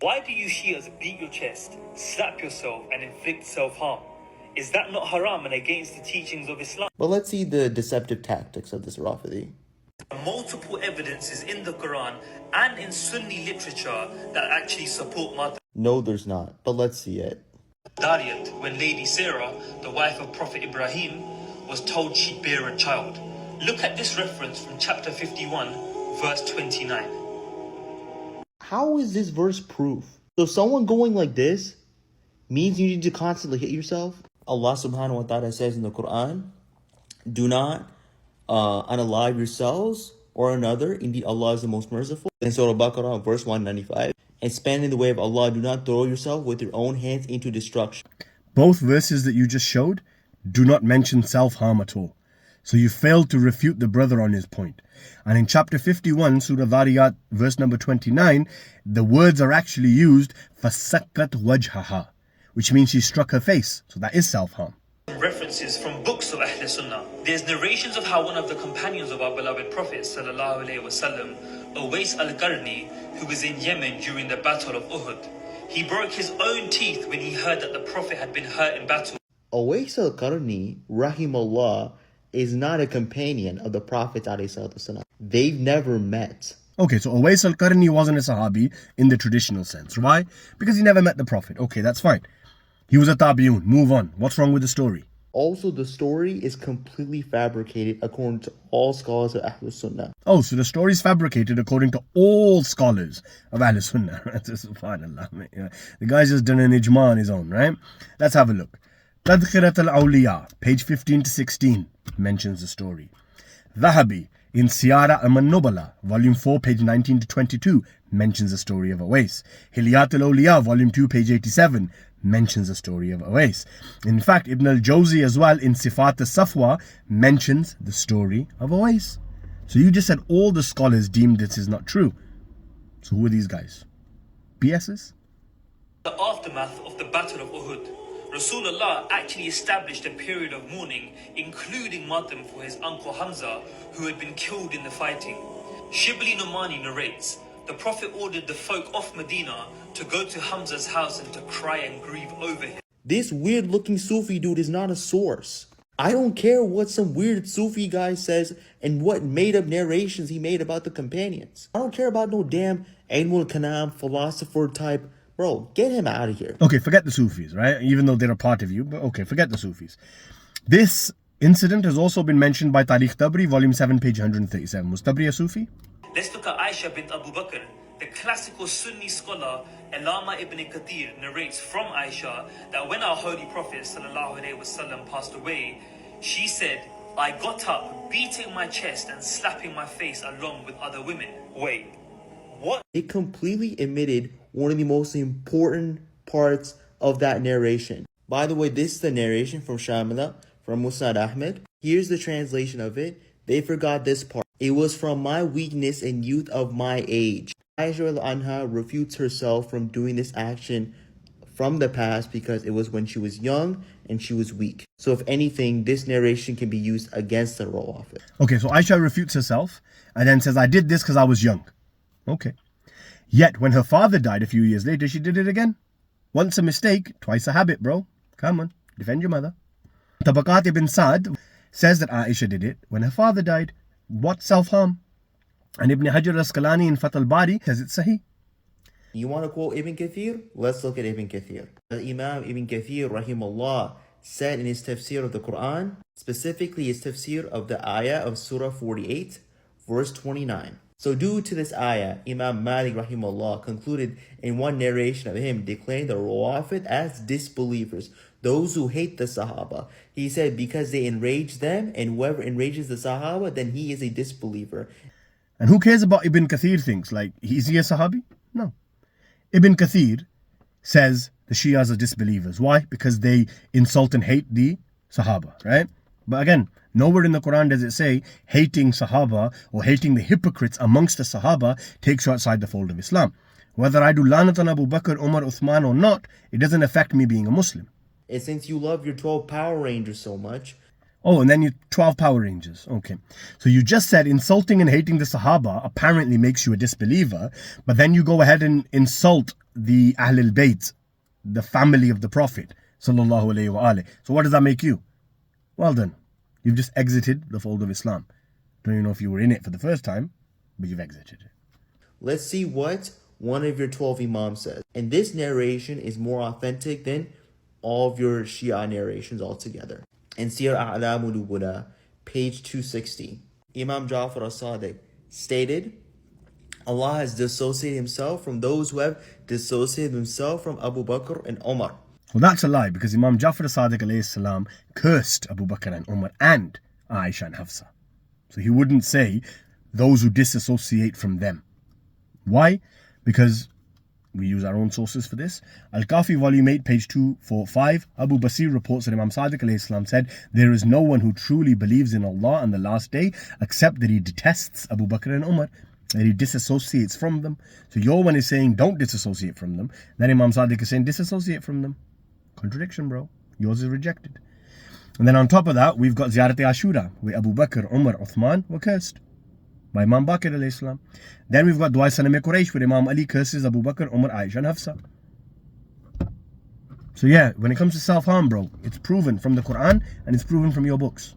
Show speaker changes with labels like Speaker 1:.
Speaker 1: Why do you Shias beat your chest, slap yourself and inflict self-harm? Is that not haram and against the teachings of Islam?
Speaker 2: But let's see the deceptive tactics of this Rafidi.
Speaker 1: Multiple evidences in the Quran and in Sunni literature that actually support mother.
Speaker 2: No, there's not, but let's see it.
Speaker 1: Dariyat, when Lady Sarah, the wife of Prophet Ibrahim, was told she'd bear a child. Look at this reference from chapter 51, verse 29.
Speaker 2: How is this verse proof? So someone going like this means you need to constantly hit yourself? Allah subhanahu wa ta'ala says in the Quran, do not unalive yourselves or another. Indeed, Allah is the most merciful. In Surah Al-Baqarah, verse 195. And spend in the way of Allah. Do not throw yourself with your own hands into destruction.
Speaker 3: Both verses that you just showed do not mention self-harm at all. So you failed to refute the brother on his point. And in chapter 51, Surah Dhariyat, verse number 29, the words are actually used, فَسَكَّتْ وَجْهَهَا, which means she struck her face. So that is self-harm.
Speaker 1: References from books of Ahl Sunnah. There's narrations of how one of the companions of our beloved Prophet sallallahu alaihi wasallam, Uwais al-Qarni, who was in Yemen during the Battle of Uhud, he broke his own teeth when he heard that the Prophet had been hurt in battle.
Speaker 2: Uwais al-Qarni, rahimahullah, is not a companion of the Prophet ﷺ. They've never met.
Speaker 3: Okay, so Uwais al-Qarni wasn't a Sahabi in the traditional sense. Why? Because he never met the Prophet. Okay, that's fine. He was a tabi'un. Move on. What's wrong with the story?
Speaker 2: Also, the story is completely fabricated according to all scholars of Ahl Sunnah.
Speaker 3: Oh, so the story is fabricated according to all scholars of Ahl Sunnah. Subhanallah, mate. Yeah. The guy's just done an ijma on his own, right? Let's have a look. Tadkhirat al-Awliya, page 15 to 16, mentions the story. Dhahabi, in Siyara al-Nubala, volume 4, page 19 to 22, mentions the story of Uwais. Hilyat al-Awliya, volume 2, page 87, mentions the story of Uwais. In fact, Ibn al-Jawzi as well, in Sifat al-Safwa, mentions the story of Uwais. So you just said all the scholars deemed this is not true. So who are these guys? BSs?
Speaker 1: The aftermath of the Battle of Uhud, Rasulullah actually established a period of mourning, including Matam for his uncle Hamza, who had been killed in the fighting. Shibli Numani narrates, the Prophet ordered the folk of Medina to go to Hamza's house and to cry and grieve over him.
Speaker 2: This weird looking Sufi dude is not a source. I don't care what some weird Sufi guy says and what made up narrations he made about the companions. I don't care about no damn Ilmul Kalam philosopher type. Bro, get him out of here.
Speaker 3: Okay, forget the Sufis, right? Even though they're a part of you, but okay, forget the Sufis. This incident has also been mentioned by Tariq Tabri, volume 7, page 137. Was Tabri a Sufi?
Speaker 1: Let's look at Aisha bint Abu Bakr. The classical Sunni scholar Alama ibn Kathir narrates from Aisha that when our Holy Prophet ﷺ passed away, she said, I got up, beating my chest and slapping my face along with other women. Wait, what?
Speaker 2: It completely omitted one of the most important parts of that narration. By the way, this is the narration from Shamila, from Musnad Ahmed. Here's the translation of it. They forgot this part. It was from my weakness and youth of my age. Aisha al-Anha refutes herself from doing this action from the past because it was when she was young and she was weak. So if anything, this narration can be used against the Rawafid.
Speaker 3: Okay, so Aisha refutes herself and then says, I did this because I was young. Okay. Yet, when her father died a few years later, she did it again. Once a mistake, twice a habit, bro. Come on, defend your mother. Tabaqat ibn Sa'd says that Aisha did it when her father died. What self-harm? And Ibn Hajar al-Asqalani in Fath al-Bari says it's sahih.
Speaker 2: You want to quote Ibn Kathir? Let's look at Ibn Kathir. Imam Ibn Kathir, rahimahullah, said in his tafsir of the Quran, specifically his tafsir of the ayah of Surah 48, verse 29. So due to this ayah, Imam Malik rahimahullah concluded in one narration of him declaring the Rawafid as disbelievers, those who hate the Sahaba. He said because they enrage them, and whoever enrages the Sahaba, then he is a disbeliever.
Speaker 3: And who cares about Ibn Kathir things? Like, is he a Sahabi? No. Ibn Kathir says the Shias are disbelievers. Why? Because they insult and hate the Sahaba, right? But again, nowhere in the Quran does it say hating Sahaba or hating the hypocrites amongst the Sahaba takes you outside the fold of Islam. Whether I do lanat on Abu Bakr, Umar, Uthman or not, it doesn't affect me being a Muslim.
Speaker 2: And since you love your 12 Power Rangers so much,
Speaker 3: Oh, and then you 12 Power Rangers. Okay. So you just said insulting and hating the Sahaba apparently makes you a disbeliever, but then you go ahead and insult the Ahlul Bayt, the family of the Prophet. Sallallahu alayhi wa alayhi. So what does that make you? Well done. You've just exited the fold of Islam. Don't even know if you were in it for the first time, but you've exited it.
Speaker 2: Let's see what one of your 12 Imams says. And this narration is more authentic than all of your Shia narrations altogether. In Siyar A'lam Nubula, page 260, Imam Ja'far as-Sadiq stated, Allah has dissociated himself from those who have dissociated himself from Abu Bakr and Umar.
Speaker 3: Well, that's a lie, because Imam Ja'far as-Sadiq alayhi salam cursed Abu Bakr and Umar and Aisha and Hafsa. So he wouldn't say those who disassociate from them. Why? Because we use our own sources for this. Al-Kafi volume 8 page 245, Abu Basir reports that Imam Sadiq alayhi salam said, there is no one who truly believes in Allah and the last day except that he detests Abu Bakr and Umar, that he disassociates from them. So your one is saying don't disassociate from them, then Imam Sadiq is saying disassociate from them. Contradiction, bro. Yours is rejected. And then on top of that, we've got Ziyarat Ashura, where Abu Bakr, Umar, Uthman were cursed by Imam Baqir alayhi salam. Then we've got Dua Sanam Quraysh, where Imam Ali curses Abu Bakr, Umar, Aisha and Hafsa. So yeah, when it comes to self-harm, bro, it's proven from the Quran and it's proven from your books.